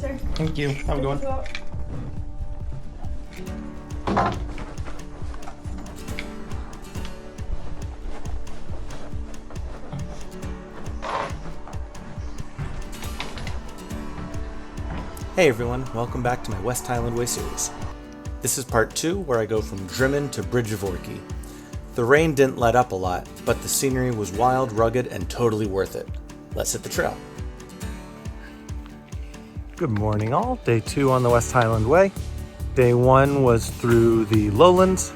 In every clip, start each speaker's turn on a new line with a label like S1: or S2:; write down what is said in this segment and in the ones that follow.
S1: sir.
S2: Thank you. Have a good one. Hey everyone, welcome back to my West Highland Way series. This is part 2 where I go from Drymen to Bridge of Orchy. The rain didn't let up a lot, but the scenery was wild, rugged, and totally worth it. Let's hit the trail. Good morning all, day 2 on the West Highland Way. Day 1 was through the lowlands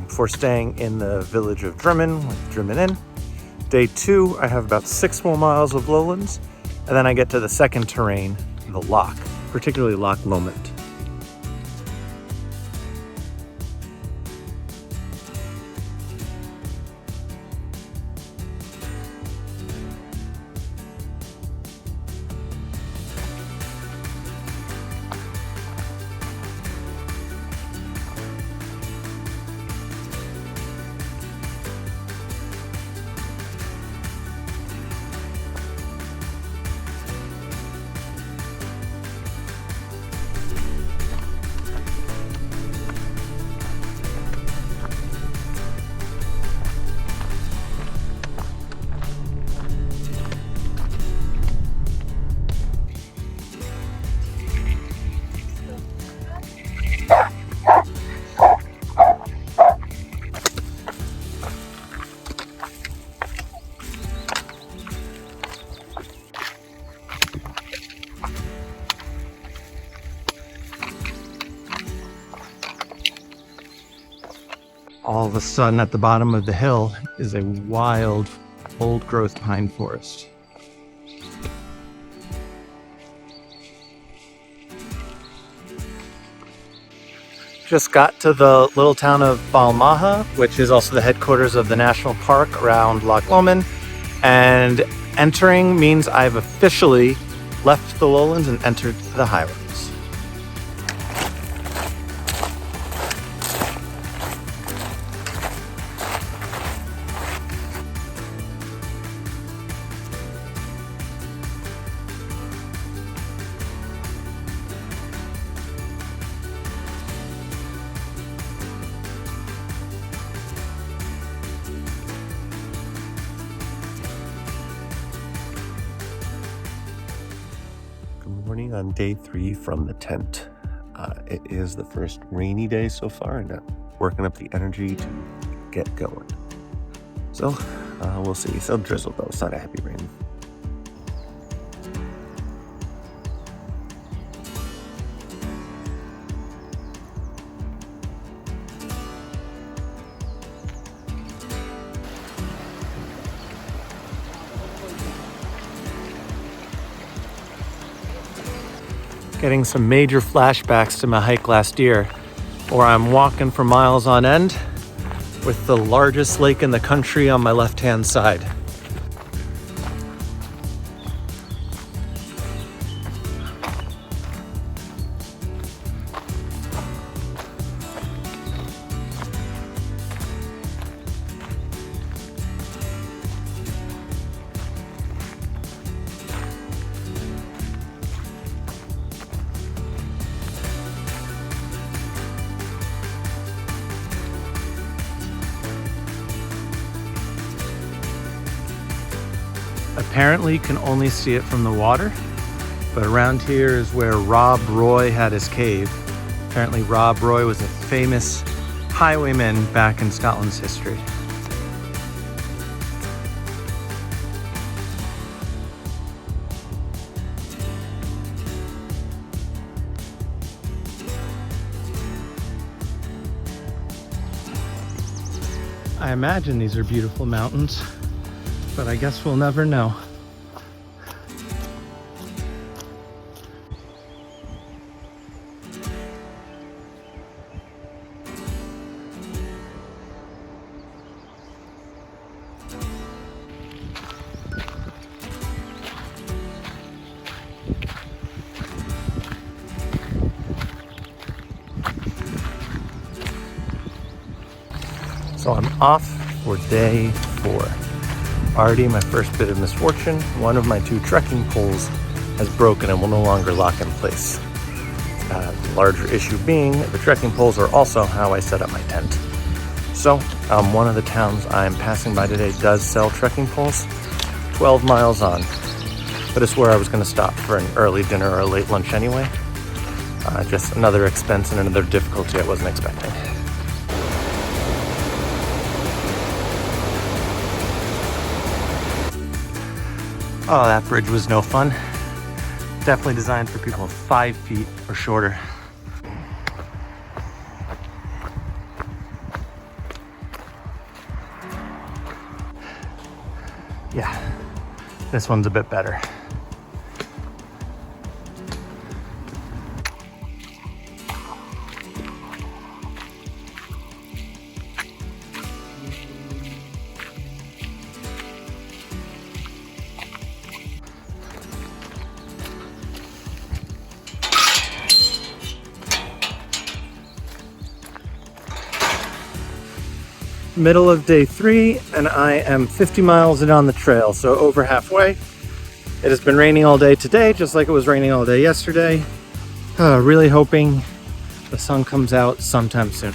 S2: for staying in the village of Drymen with Drymen Inn. Day 2, I have about 6 more miles of lowlands, and then I get to the second terrain, the loch, particularly Loch Lomond. All of a sudden, at the bottom of the hill is a wild, old-growth pine forest. Just got to the little town of Balmaha, which is also the headquarters of the national park around Loch Lomond, and entering means I've officially left the lowlands and entered the highlands. Morning on day 3 from the tent. It is the first rainy day so far, and I'm working up the energy to get going. So we'll see. It's still drizzle though. It's not a heavy rain. Getting some major flashbacks to my hike last year, where I'm walking for miles on end with the largest lake in the country on my left-hand side. Apparently you can only see it from the water, but around here is where Rob Roy had his cave. Apparently Rob Roy was a famous highwayman back in Scotland's history. I imagine these are beautiful mountains, but I guess we'll never know. So I'm off for day 4. Already my first bit of misfortune. One of my 2 trekking poles has broken and will no longer lock in place. The larger issue being the trekking poles are also how I set up my tent. So one of the towns I'm passing by today does sell trekking poles, 12 miles on, but it's where I was going to stop for an early dinner or a late lunch anyway. Just another expense and another difficulty I wasn't expecting. Oh, that bridge was no fun. Definitely designed for people 5 feet or shorter. Yeah, this one's a bit better. Middle of day 3, and I am 50 miles in on the trail, so over halfway. It has been raining all day today, just like it was raining all day yesterday. Really hoping the sun comes out sometime soon.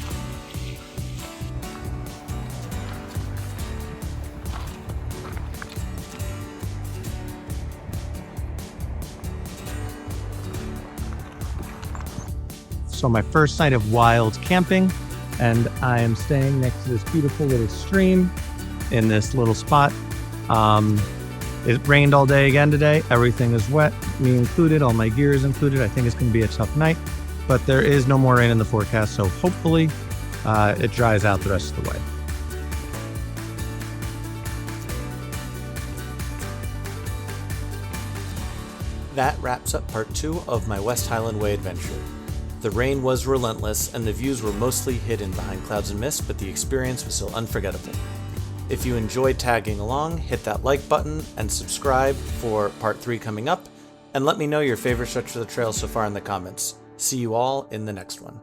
S2: So my first night of wild camping, and I am staying next to this beautiful little stream in this little spot. It rained all day again today. Everything is wet, me included, all my gear is included. I think it's gonna be a tough night, but there is no more rain in the forecast, so hopefully it dries out the rest of the way. That wraps up part 2 of my West Highland Way adventure. The rain was relentless and the views were mostly hidden behind clouds and mist, but the experience was still unforgettable. If you enjoyed tagging along, hit that like button and subscribe for part 3 coming up, and let me know your favorite stretch of the trail so far in the comments. See you all in the next one.